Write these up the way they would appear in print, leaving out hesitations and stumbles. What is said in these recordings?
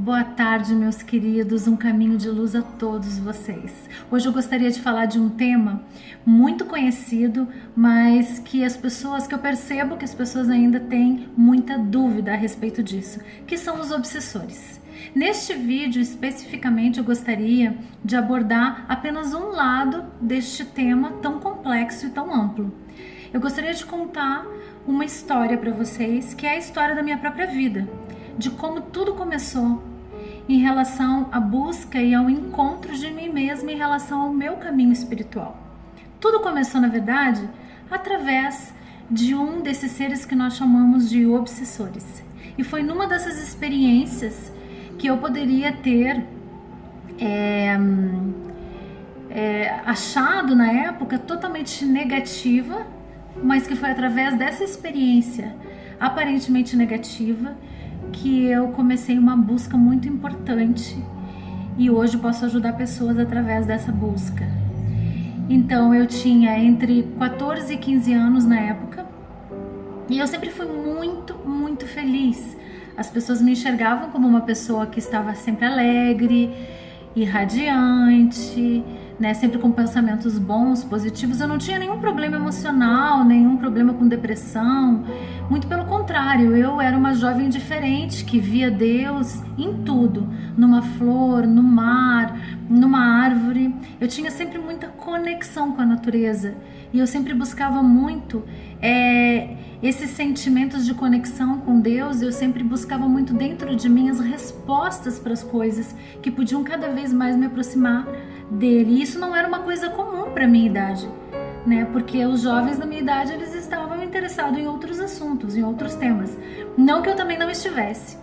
Boa tarde, meus queridos, um caminho de luz a todos vocês. Hoje eu gostaria de falar de um tema muito conhecido, mas que eu percebo que as pessoas ainda têm muita dúvida a respeito disso, que são os obsessores. Neste vídeo, especificamente, eu gostaria de abordar apenas um lado deste tema tão complexo e tão amplo. Eu gostaria de contar uma história para vocês, que é a história da minha própria vida, de como tudo começou em relação à busca e ao encontro de mim mesma em relação ao meu caminho espiritual. Tudo começou, na verdade, através de um desses seres que nós chamamos de obsessores. E foi numa dessas experiências que eu poderia ter achado na época totalmente negativa, mas que foi através dessa experiência aparentemente negativa que eu comecei uma busca muito importante e hoje posso ajudar pessoas através dessa busca. Então eu tinha entre 14 e 15 anos na época e eu sempre fui muito feliz. As pessoas me enxergavam como uma pessoa que estava sempre alegre, irradiante, né, sempre com pensamentos bons, positivos. Eu não tinha nenhum problema emocional, nenhum problema com depressão, muito pelo contrário, eu era uma jovem diferente que via Deus em tudo, numa flor, no mar, numa árvore. Eu tinha sempre muita conexão com a natureza e eu sempre buscava muito esses sentimentos de conexão com Deus. Eu sempre buscava muito dentro de mim as respostas para as coisas que podiam cada vez mais me aproximar dele. E isso não era uma coisa comum para minha idade, né? Porque os jovens da minha idade, eles estavam interessados em outros assuntos, em outros temas. Não que eu também não estivesse,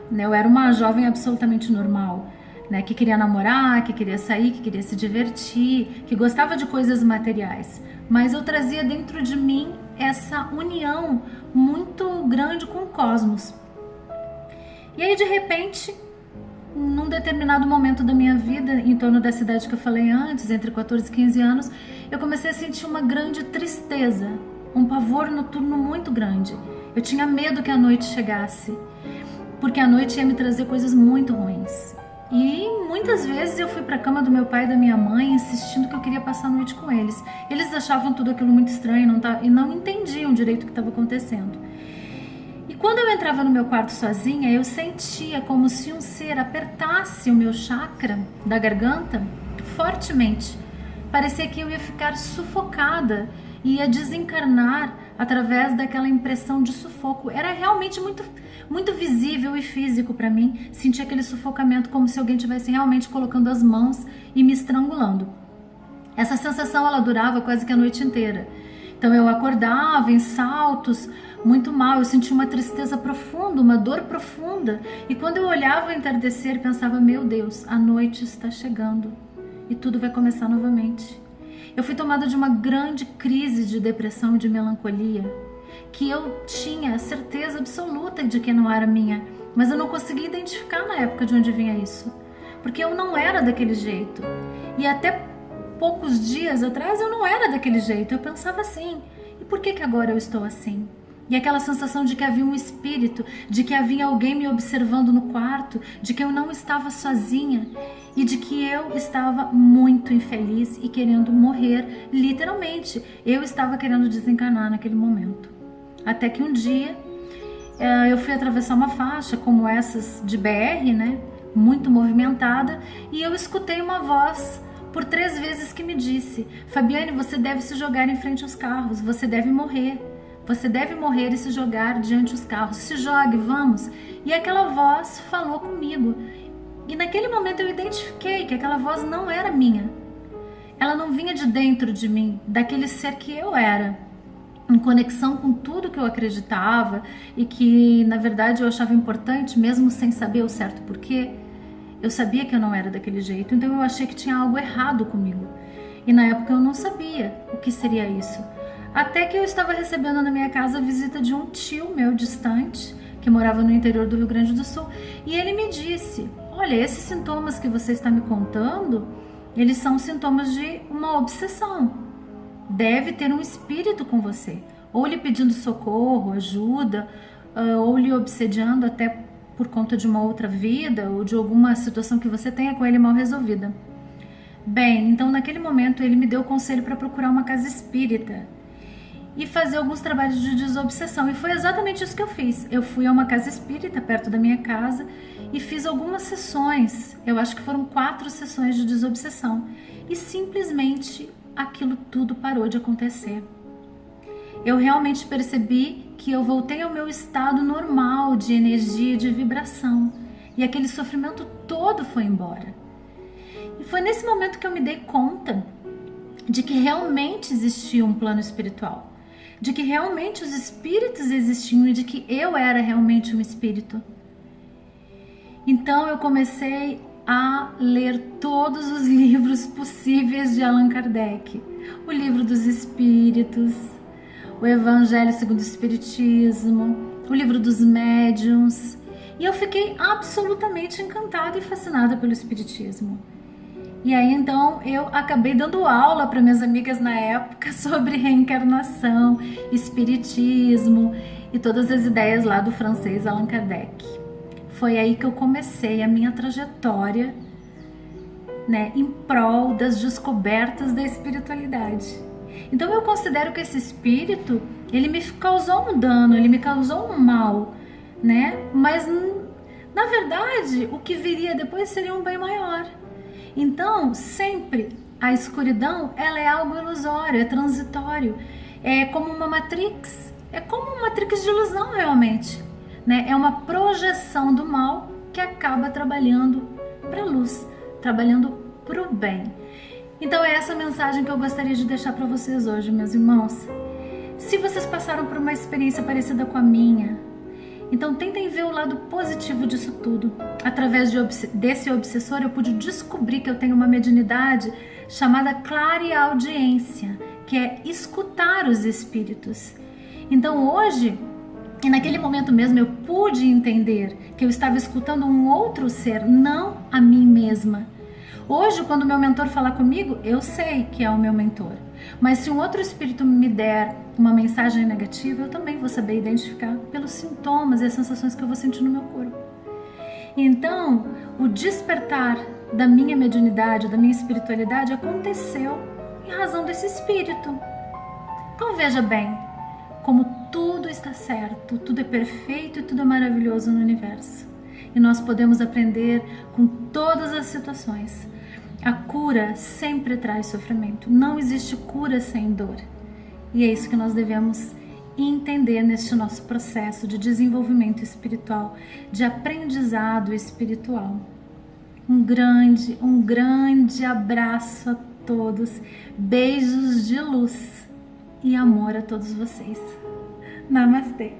né? Eu era uma jovem absolutamente normal, né? Que queria namorar, que queria sair, que queria se divertir, que gostava de coisas materiais. Mas eu trazia dentro de mim essa união muito grande com o cosmos. E aí, de repente, num determinado momento da minha vida, em torno dessa idade que eu falei antes, entre 14 e 15 anos, eu comecei a sentir uma grande tristeza, um pavor noturno muito grande. Eu tinha medo que a noite chegasse, porque a noite ia me trazer coisas muito ruins. E muitas vezes eu fui para a cama do meu pai e da minha mãe insistindo que eu queria passar a noite com eles. Eles achavam tudo aquilo muito estranho e não entendiam direito o que estava acontecendo. E quando eu entrava no meu quarto sozinha, eu sentia como se um ser apertasse o meu chakra da garganta fortemente. Parecia que eu ia ficar sufocada e ia desencarnar através daquela impressão de sufoco. Era realmente muito visível e físico para mim. Sentia aquele sufocamento como se alguém estivesse realmente colocando as mãos e me estrangulando. Essa sensação, ela durava quase que a noite inteira. Então eu acordava em saltos, muito mal, eu sentia uma tristeza profunda, uma dor profunda. E quando eu olhava o entardecer, pensava, meu Deus, a noite está chegando e tudo vai começar novamente. Eu fui tomada de uma grande crise de depressão e de melancolia, que eu tinha certeza absoluta de que não era minha, mas eu não conseguia identificar na época de onde vinha isso, porque eu não era daquele jeito. E até poucos dias atrás eu não era daquele jeito, eu pensava assim, e por que agora eu estou assim? E aquela sensação de que havia um espírito, de que havia alguém me observando no quarto, de que eu não estava sozinha e de que eu estava muito infeliz e querendo morrer, literalmente. Eu estava querendo desencarnar naquele momento. Até que um dia eu fui atravessar uma faixa como essas de BR, né? Muito movimentada, e eu escutei uma voz por 3 vezes que me disse: Fabiane, você deve se jogar em frente aos carros, você deve morrer. Você deve morrer e se jogar diante dos carros. Se jogue, vamos. E aquela voz falou comigo. E naquele momento eu identifiquei que aquela voz não era minha. Ela não vinha de dentro de mim, daquele ser que eu era, em conexão com tudo que eu acreditava e que, na verdade, eu achava importante, mesmo sem saber o certo porquê. Eu sabia que eu não era daquele jeito, então eu achei que tinha algo errado comigo. E na época eu não sabia o que seria isso. Até que eu estava recebendo na minha casa a visita de um tio meu distante, que morava no interior do Rio Grande do Sul, e ele me disse: olha, esses sintomas que você está me contando, eles são sintomas de uma obsessão. Deve ter um espírito com você, ou lhe pedindo socorro, ajuda, ou lhe obsediando até por conta de uma outra vida ou de alguma situação que você tenha com ele mal resolvida. Bem, então naquele momento ele me deu o conselho para procurar uma casa espírita e fazer alguns trabalhos de desobsessão, e foi exatamente isso que eu fiz. Eu fui a uma casa espírita perto da minha casa e fiz algumas sessões, eu acho que foram 4 sessões de desobsessão, e simplesmente aquilo tudo parou de acontecer. Eu realmente percebi que eu voltei ao meu estado normal de energia e de vibração, e aquele sofrimento todo foi embora. E foi nesse momento que eu me dei conta de que realmente existia um plano espiritual, de que realmente os espíritos existiam e de que eu era realmente um espírito. Então eu comecei a ler todos os livros possíveis de Allan Kardec, o Livro dos Espíritos, o Evangelho segundo o Espiritismo, o Livro dos Médiuns, e eu fiquei absolutamente encantada e fascinada pelo Espiritismo. E aí então eu acabei dando aula para minhas amigas na época sobre reencarnação, espiritismo e todas as ideias lá do francês Allan Kardec. Foi aí que eu comecei a minha trajetória, né, em prol das descobertas da espiritualidade. Então eu considero que esse espírito, ele me causou um dano, ele me causou um mal, né? Mas na verdade o que viria depois seria um bem maior. Então, sempre a escuridão, ela é algo ilusório, é transitório, é como uma matrix, de ilusão realmente, né? É uma projeção do mal que acaba trabalhando para a luz, trabalhando para o bem. Então é essa mensagem que eu gostaria de deixar para vocês hoje, meus irmãos. Se vocês passaram por uma experiência parecida com a minha, então tentem ver o lado positivo disso tudo. Através desse obsessor eu pude descobrir que eu tenho uma mediunidade chamada clareaudiência, que é escutar os espíritos. Então hoje, e naquele momento mesmo, eu pude entender que eu estava escutando um outro ser, não a mim mesma. Hoje, quando o meu mentor falar comigo, eu sei que é o meu mentor. Mas se um outro espírito me der uma mensagem negativa, eu também vou saber identificar pelos sintomas e as sensações que eu vou sentir no meu corpo. Então, o despertar da minha mediunidade, da minha espiritualidade, aconteceu em razão desse espírito. Então veja bem, como tudo está certo, tudo é perfeito e tudo é maravilhoso no universo. E nós podemos aprender com todas as situações. A cura sempre traz sofrimento. Não existe cura sem dor. E é isso que nós devemos entender neste nosso processo de desenvolvimento espiritual, de aprendizado espiritual. Um grande abraço a todos. Beijos de luz e amor a todos vocês. Namastê.